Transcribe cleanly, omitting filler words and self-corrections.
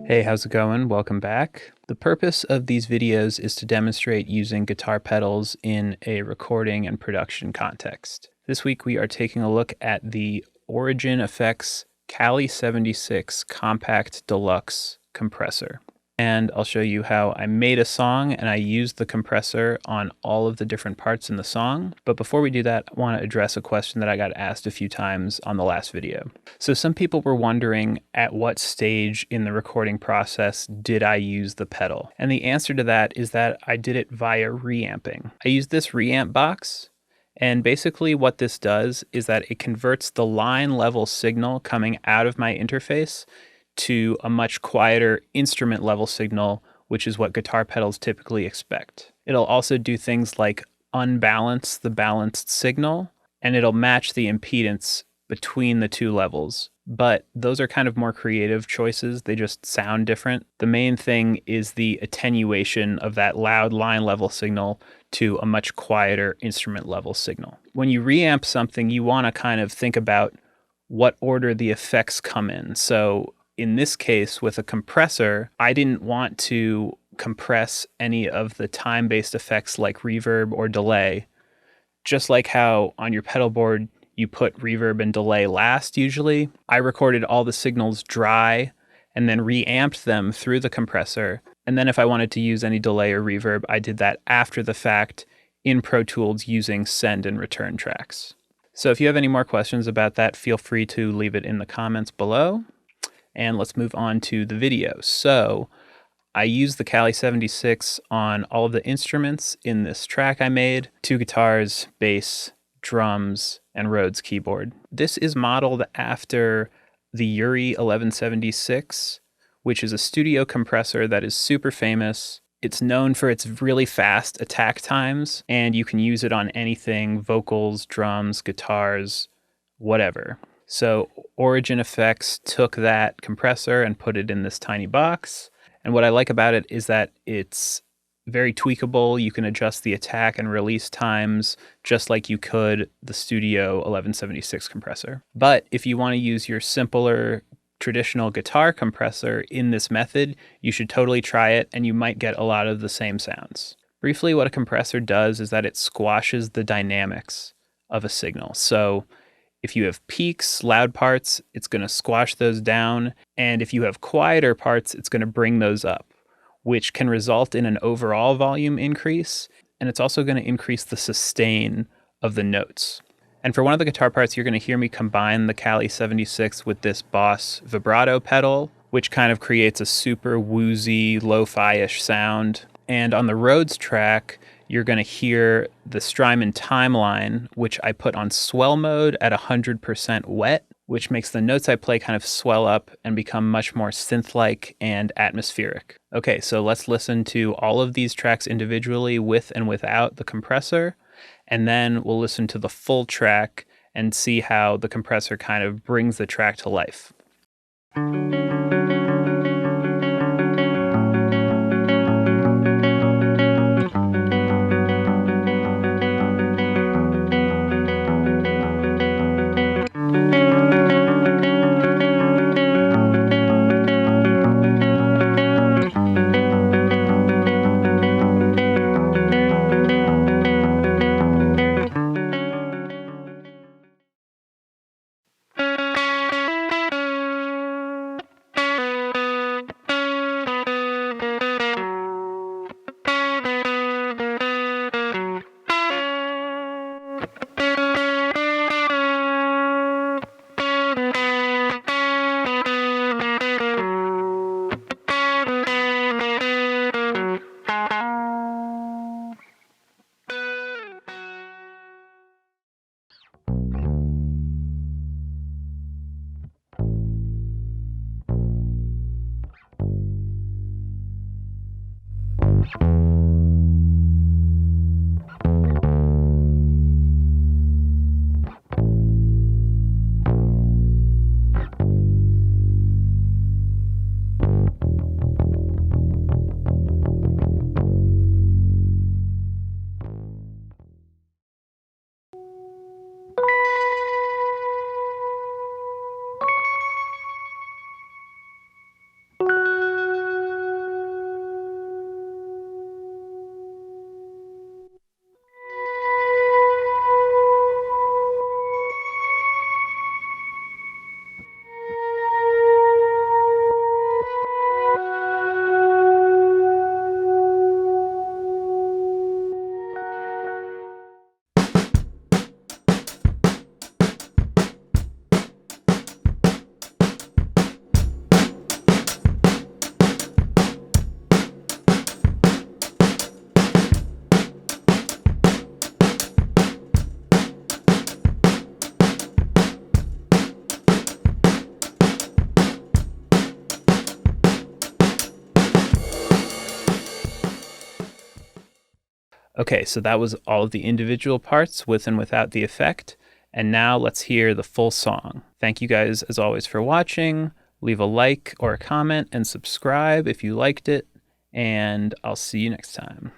Hey, how's it going? Welcome back. The purpose of these videos is to demonstrate using guitar pedals in a recording and production context. This week we are taking a look at the Origin Effects Cali76 Compact Deluxe compressor. And I'll show you how I made a song and I used the compressor on all of the different parts in the song. But before we do that, I want to address a question that I got asked a few times on the last video. So some people were wondering at what stage in the recording process did I use the pedal? And the answer to that is that I did it via reamping. I used this reamp box. And basically what this does is that it converts the line level signal coming out of my interface to a much quieter instrument level signal, which is what guitar pedals typically expect. It'll also do things like unbalance the balanced signal, and it'll match the impedance between the two levels. But those are kind of more creative choices. They just sound different. The main thing is the attenuation of that loud line level signal to a much quieter instrument level signal. When you reamp something, you want to kind of think about what order the effects come in. So in this case, with a compressor, I didn't want to compress any of the time-based effects like reverb or delay. Just like how on your pedal board, you put reverb and delay last usually, I recorded all the signals dry and then reamped them through the compressor. And then if I wanted to use any delay or reverb, I did that after the fact in Pro Tools using send and return tracks. So if you have any more questions about that, feel free to leave it in the comments below. And let's move on to the video. So I used the Cali76 on all of the instruments in this track I made: 2 guitars, bass, drums, and Rhodes keyboard. This is modeled after the Yuri 1176, which is a studio compressor that is super famous. It's known for its really fast attack times, and you can use it on anything: vocals, drums, guitars, whatever. So Origin Effects took that compressor and put it in this tiny box. And what I like about it is that it's very tweakable. You can adjust the attack and release times just like you could the Studio 1176 compressor. But if you want to use your simpler traditional guitar compressor in this method, you should totally try it and you might get a lot of the same sounds. Briefly, what a compressor does is that it squashes the dynamics of a signal. So if you have peaks, loud parts, it's going to squash those down. And if you have quieter parts, it's going to bring those up, which can result in an overall volume increase. And it's also going to increase the sustain of the notes. And for one of the guitar parts, you're going to hear me combine the Cali76 with this Boss vibrato pedal, which kind of creates a super woozy, lo-fi-ish sound. And on the Rhodes track, you're going to hear the Strymon timeline, which I put on swell mode at 100% wet, which makes the notes I play kind of swell up and become much more synth-like and atmospheric. Okay, so let's listen to all of these tracks individually with and without the compressor, and then we'll listen to the full track and see how the compressor kind of brings the track to life. Okay, so that was all of the individual parts with and without the effect. And now let's hear the full song. Thank you guys as always for watching. Leave a like or a comment and subscribe if you liked it. And I'll see you next time.